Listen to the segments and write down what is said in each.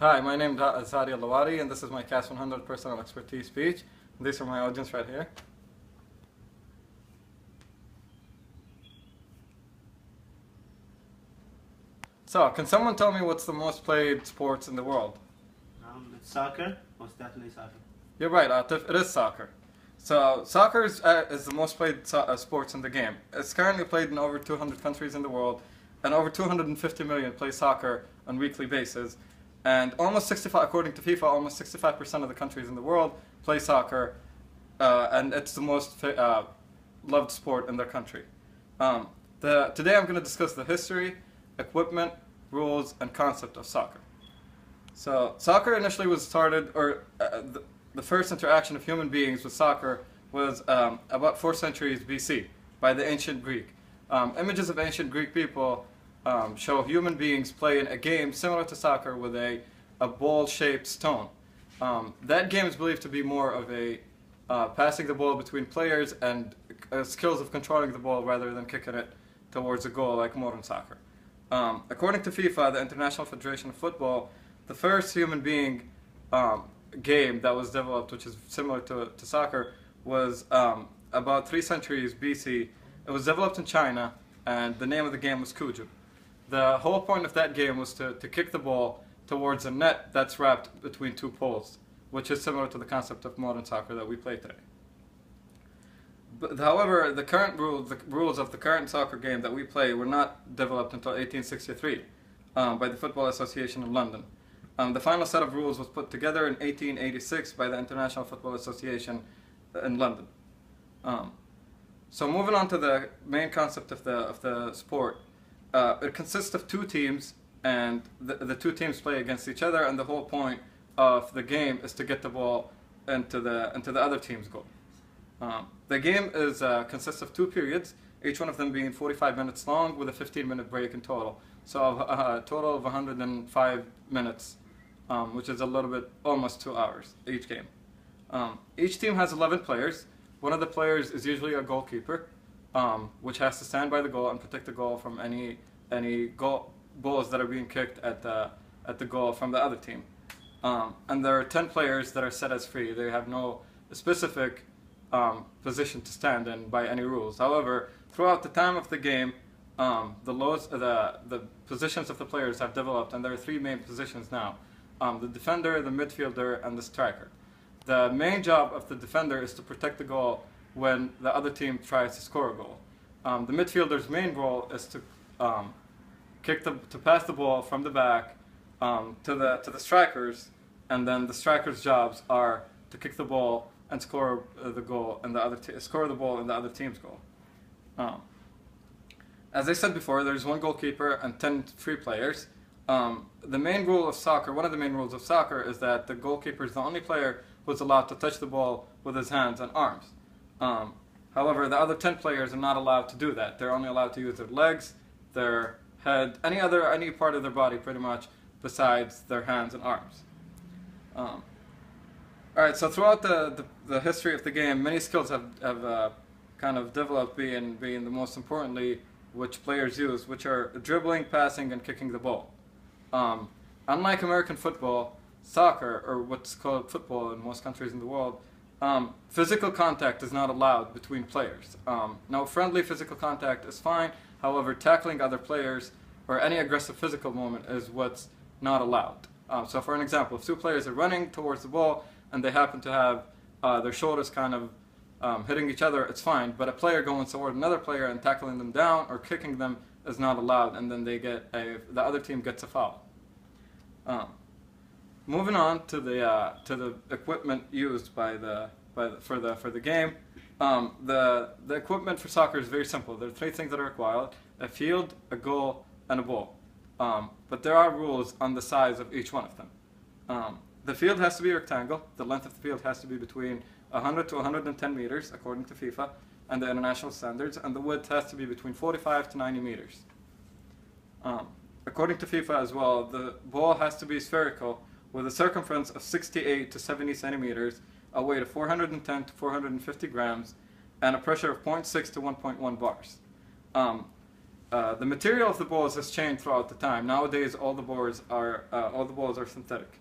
Hi, my name is Hadi Alawadi, and this is my CAS 100 Personal Expertise speech. These are my audience right here. So, can someone tell me what's the most played sports in the world? It's soccer. Most definitely soccer. You're right, Atif, it is soccer. So, soccer is the most played sports in the game. It's currently played in over 200 countries in the world, and over 250 million play soccer on a weekly basis. And almost 65, according to FIFA, almost 65% of the countries in the world play soccer, and it's the most loved sport in their country. Today I'm going to discuss the history, equipment, rules, and concept of soccer. So, soccer initially was started, or the first interaction of human beings with soccer was about 4 centuries BC by the ancient Greek. Images of ancient Greek people show human beings playing a game similar to soccer with a ball-shaped stone. That game is believed to be more of a passing the ball between players and skills of controlling the ball rather than kicking it towards a goal like modern soccer. According to FIFA, the International Federation of Football, the first human being game that was developed, which is similar to soccer, was about 3 centuries BC. It was developed in China, and the name of the game was Cuju. The whole point of that game was to kick the ball towards a net that's wrapped between 2 poles, which is similar to the concept of modern soccer that we play today. But, however, the rules of the current soccer game that we play were not developed until 1863 by the Football Association in London. The final set of rules was put together in 1886 by the International Football Association in London. So moving on to the main concept of the sport, it consists of 2 teams, and the 2 teams play against each other, and the whole point of the game is to get the ball into the other team's goal. The game consists of 2 periods, each one of them being 45 minutes long with a 15-minute break in total. So a total of 105 minutes, which is a little bit, almost 2 hours each game. Each team has 11 players. One of the players is usually a goalkeeper, which has to stand by the goal and protect the goal from any balls that are being kicked at the goal from the other team. And there are 10 players that are set as free. They have no specific position to stand in by any rules. However, throughout the time of the game, the positions of the players have developed, and there are 3 main positions now: the defender, the midfielder, and the striker. The main job of the defender is to protect the goal when the other team tries to score a goal. The midfielder's main role is to pass the ball from the back to the strikers, and then the strikers' jobs are to kick the ball and score the goal and score the ball in the other team's goal. As I said before, there's 1 goalkeeper and 10 free players. The main rule of soccer, one of the main rules of soccer, is that the goalkeeper is the only player who's allowed to touch the ball with his hands and arms. However, the other 10 players are not allowed to do that. They're only allowed to use their legs, their head, any part of their body pretty much, besides their hands and arms. Alright, so throughout the history of the game, many skills have kind of developed, being the most importantly which players use, which are dribbling, passing, and kicking the ball. Unlike American football, soccer, or what's called football in most countries in the world, physical contact is not allowed between players. Now, friendly physical contact is fine. However, tackling other players or any aggressive physical movement is what's not allowed. So for an example, if 2 players are running towards the ball and they happen to have their shoulders kind of hitting each other, it's fine. But a player going toward another player and tackling them down or kicking them is not allowed, and then the other team gets a foul. Moving on to the equipment used for the game. The equipment for soccer is very simple. There are 3 things that are required: a field, a goal, and a ball. But there are rules on the size of each one of them. The field has to be rectangle. The length of the field has to be between 100 to 110 meters, according to FIFA and the international standards, and the width has to be between 45 to 90 meters. According to FIFA as well, the ball has to be spherical with a circumference of 68 to 70 centimeters, a weight of 410 to 450 grams, and a pressure of 0.6 to 1.1 bars. The material of the balls has changed throughout the time. Nowadays, all the balls are synthetic.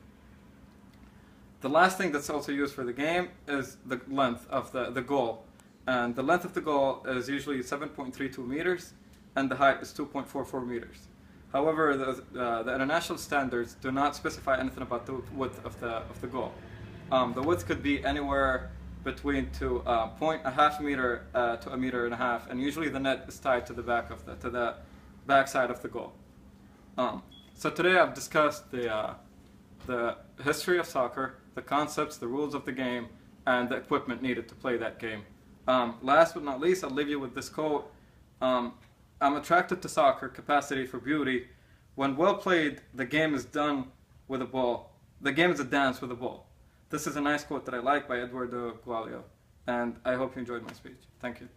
The last thing that's also used for the game is the length of the goal. And the length of the goal is usually 7.32 meters, and the height is 2.44 meters. However, the international standards do not specify anything about the width of the goal. The width could be anywhere between a half meter to 1.5 meters, and usually the net is tied to the back side of the goal. So today I've discussed the history of soccer, the concepts, the rules of the game, and the equipment needed to play that game. Last but not least, I'll leave you with this quote. I'm attracted to soccer, capacity for beauty. When well played, the game is done with a ball. The game is a dance with a ball. This is a nice quote that I like by Eduardo Gualio, and I hope you enjoyed my speech. Thank you.